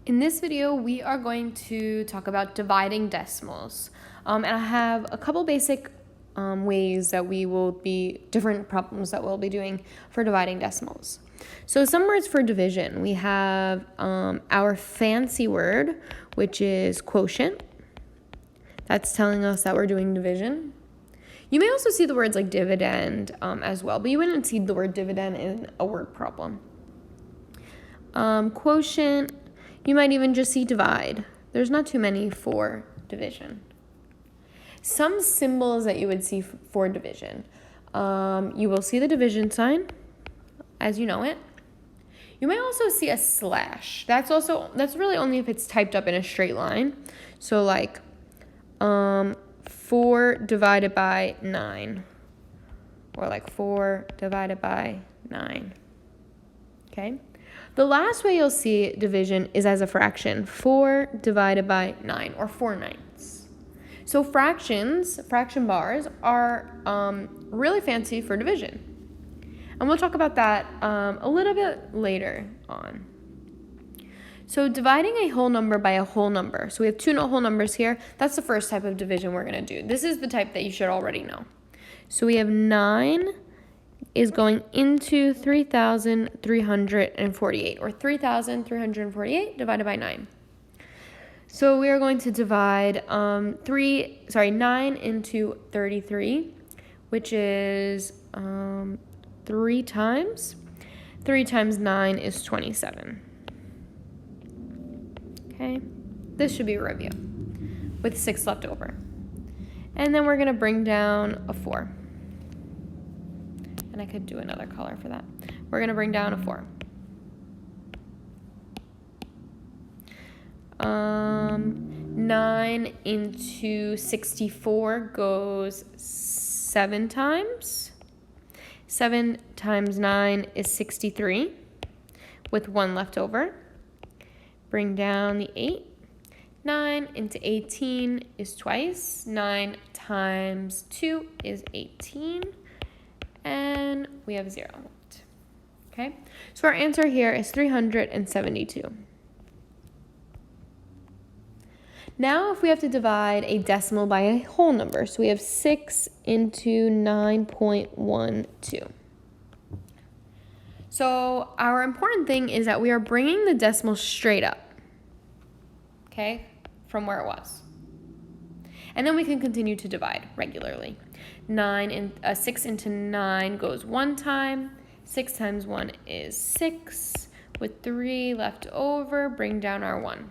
In this video, we are going to talk about dividing decimals. And I have a couple basic ways that different problems that we'll be doing for dividing decimals. So some words for division. We have our fancy word, which is quotient. That's telling us that we're doing division. You may also see the words like dividend as well, but you wouldn't see the word dividend in a word problem. Quotient, you might even just see divide. There's not too many for division. Some symbols that you would see for division. You will see the division sign, as you know it. You may also see a slash. That's really only if it's typed up in a straight line. So like 4 divided by 9. Or like 4 divided by 9. Okay? The last way you'll see division is as a fraction, 4 divided by 9, or 4/9. So fraction bars are really fancy for division. And we'll talk about that a little bit later on. So dividing a whole number by a whole number. So we have two whole numbers here. That's the first type of division we're going to do. This is the type that you should already know. So we have 9 is going into 3,348, or 3,348 divided by 9. So we are going to divide 9 into 33, which is 3 times. 3 times 9 is 27. Okay, this should be a review with 6 left over. And then we're going to bring down a 4. And I could do another color for that. We're going to bring down a 4. 9 into 64 goes 7 times. 7 times 9 is 63, with 1 left over. Bring down the 8. 9 into 18 is twice. 9 times 2 is 18. And we have 0 left. Okay, so our answer here is 372. Now if we have to divide a decimal by a whole number, so we have 6 into 9.12. So our important thing is that we are bringing the decimal straight up, okay, from where it was. And then we can continue to divide regularly. 6 into 9 goes 1 time. 6 times 1 is 6. With 3 left over, bring down our 1.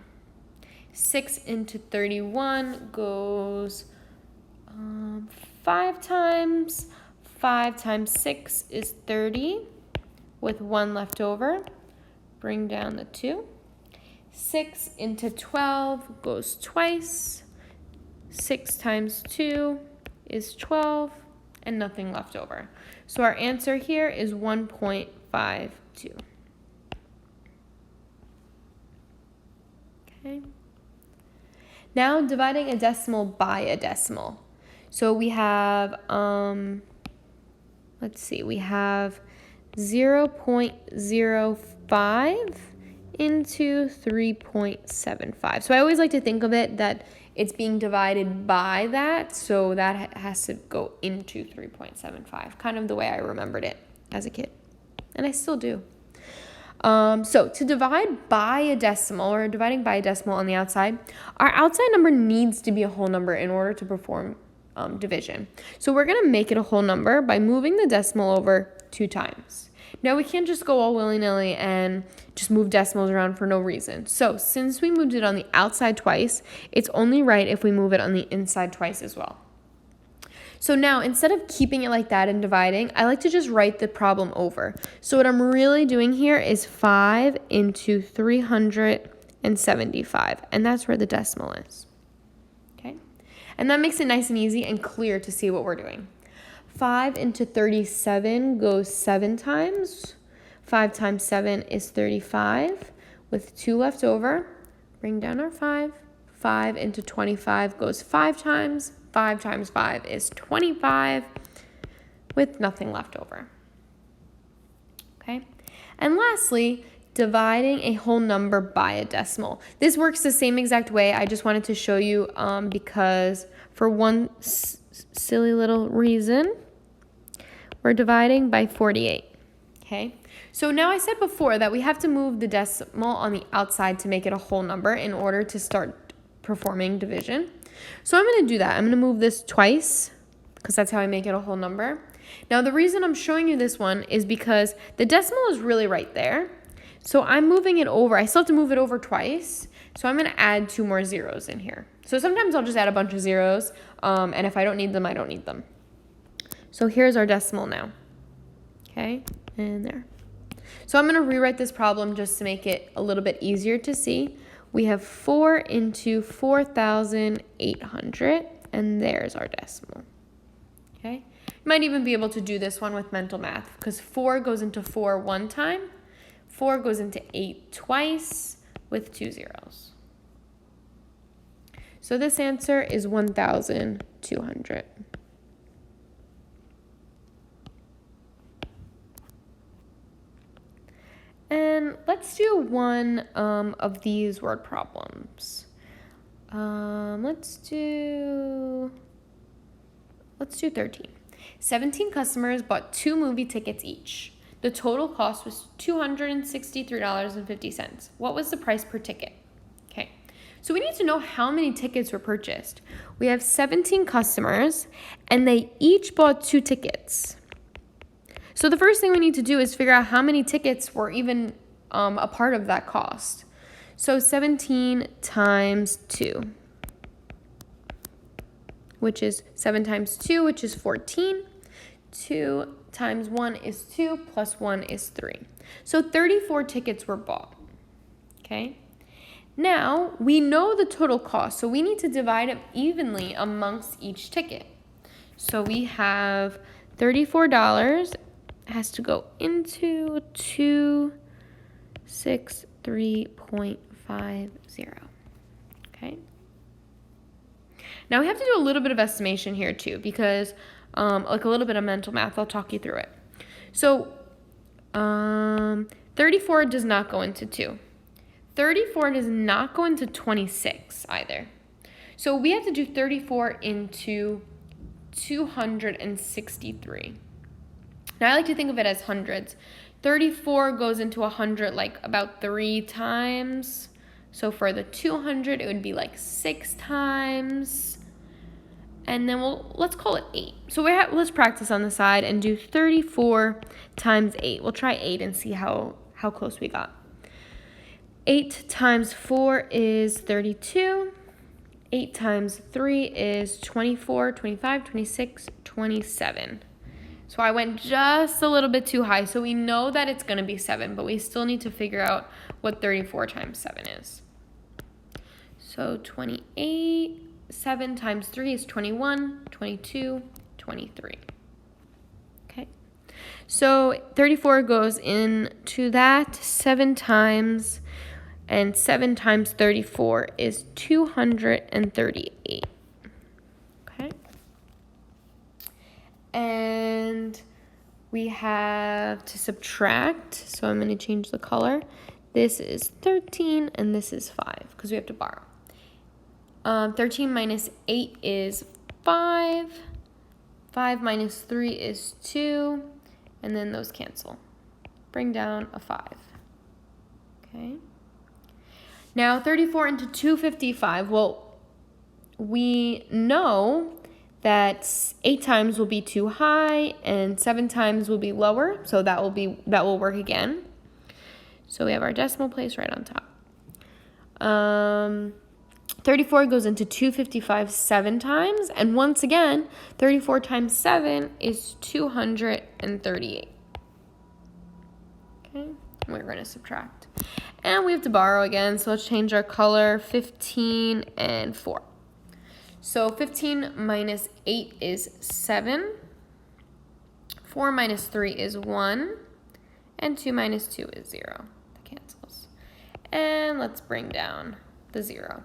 6 into 31 goes 5 times. 5 times 6 is 30. With 1 left over, bring down the 2. 6 into 12 goes twice. 6 times 2 is 12, and nothing left over. So our answer here is 1.52. Okay. Now dividing a decimal by a decimal. So we have, we have 0.05 into 3.75. So I always like to think of it that it's being divided by that, so that has to go into 3.75, kind of the way I remembered it as a kid, and I still do. So to divide by a decimal, or dividing by a decimal on the outside, our outside number needs to be a whole number in order to perform division. So we're going to make it a whole number by moving the decimal over 2 times. Now we can't just go all willy-nilly and just move decimals around for no reason. So since we moved it on the outside twice, it's only right if we move it on the inside twice as well. So now, instead of keeping it like that and dividing, I like to just write the problem over. So what I'm really doing here is 5 into 375, and that's where the decimal is. Okay? And that makes it nice and easy and clear to see what we're doing. 5 into 37 goes 7 times. 5 times 7 is 35. With 2 left over, bring down our 5. 5 into 25 goes 5 times. 5 times 5 is 25, with nothing left over. Okay? And lastly, dividing a whole number by a decimal. This works the same exact way. I just wanted to show you because for one silly little reason, we're dividing by 48, okay? So now I said before that we have to move the decimal on the outside to make it a whole number in order to start performing division. So I'm going to do that. I'm going to move this twice because that's how I make it a whole number. Now the reason I'm showing you this one is because the decimal is really right there. So I'm moving it over. I still have to move it over twice. So I'm going to add 2 more zeros in here. So sometimes I'll just add a bunch of zeros. And if I don't need them, I don't need them. So here's our decimal now. Okay, and there. So I'm going to rewrite this problem just to make it a little bit easier to see. We have 4 into 4,800, and there's our decimal. Okay, you might even be able to do this one with mental math because 4 goes into 4 one time. 4 goes into 8 twice with 2 zeros. So this answer is 1,200. And let's do one of these word problems. Let's do 13. 17 customers bought 2 movie tickets each. The total cost was $263.50. What was the price per ticket? Okay, so we need to know how many tickets were purchased. We have 17 customers, and they each bought 2 tickets. So the first thing we need to do is figure out how many tickets were even a part of that cost. So 17 times 2, which is 7 times 2, which is 14. 2 times 1 is 2, plus 1 is 3. So 34 tickets were bought, okay? Now, we know the total cost, so we need to divide it evenly amongst each ticket. So we have $34 has to go into 263.50, okay? Now we have to do a little bit of estimation here too because like a little bit of mental math. I'll talk you through it. So 34 does not go into 2. 34 does not go into 26 either. So we have to do 34 into 263. Now I like to think of it as hundreds. 34 goes into 100 like about 3 times. So for the 200, it would be like 6 times. And then let's call it 8. So let's practice on the side and do 34 times 8. We'll try 8 and see how close we got. 8 times 4 is 32. 8 times 3 is 24, 25, 26, 27. So I went just a little bit too high. So we know that it's going to be 7, but we still need to figure out what 34 times 7 is. So 28. 7 times 3 is 21, 22, 23. Okay. So 34 goes into that 7 times, and 7 times 34 is 238. Okay. And we have to subtract, so I'm going to change the color. This is 13 and this is 5 because we have to borrow. 13 minus 8 is 5. 5 minus 3 is 2. And then those cancel. Bring down a 5. Okay. Now 34 into 255. Well, we know that 8 times will be too high and 7 times will be lower. So that will work again. So we have our decimal place right on top. 34 goes into 255 7 times, and once again, 34 times 7 is 238. Okay, we're going to subtract. And we have to borrow again, so let's change our color, 15 and 4. So 15 minus 8 is 7. 4 minus 3 is 1. And 2 minus 2 is 0. That cancels. And let's bring down the 0.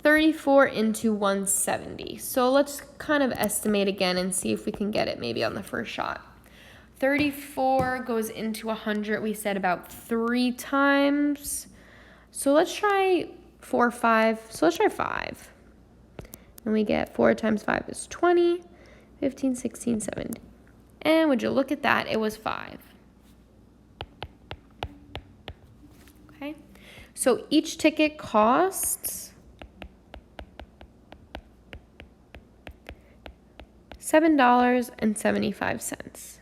34 into 170. So let's kind of estimate again and see if we can get it maybe on the first shot. 34 goes into 100, we said about 3 times. So let's try 4, 5. So let's try 5. And we get 4 times 5 is 20, 15, 16, 17. And would you look at that, it was 5. Okay, so each ticket costs $7.75.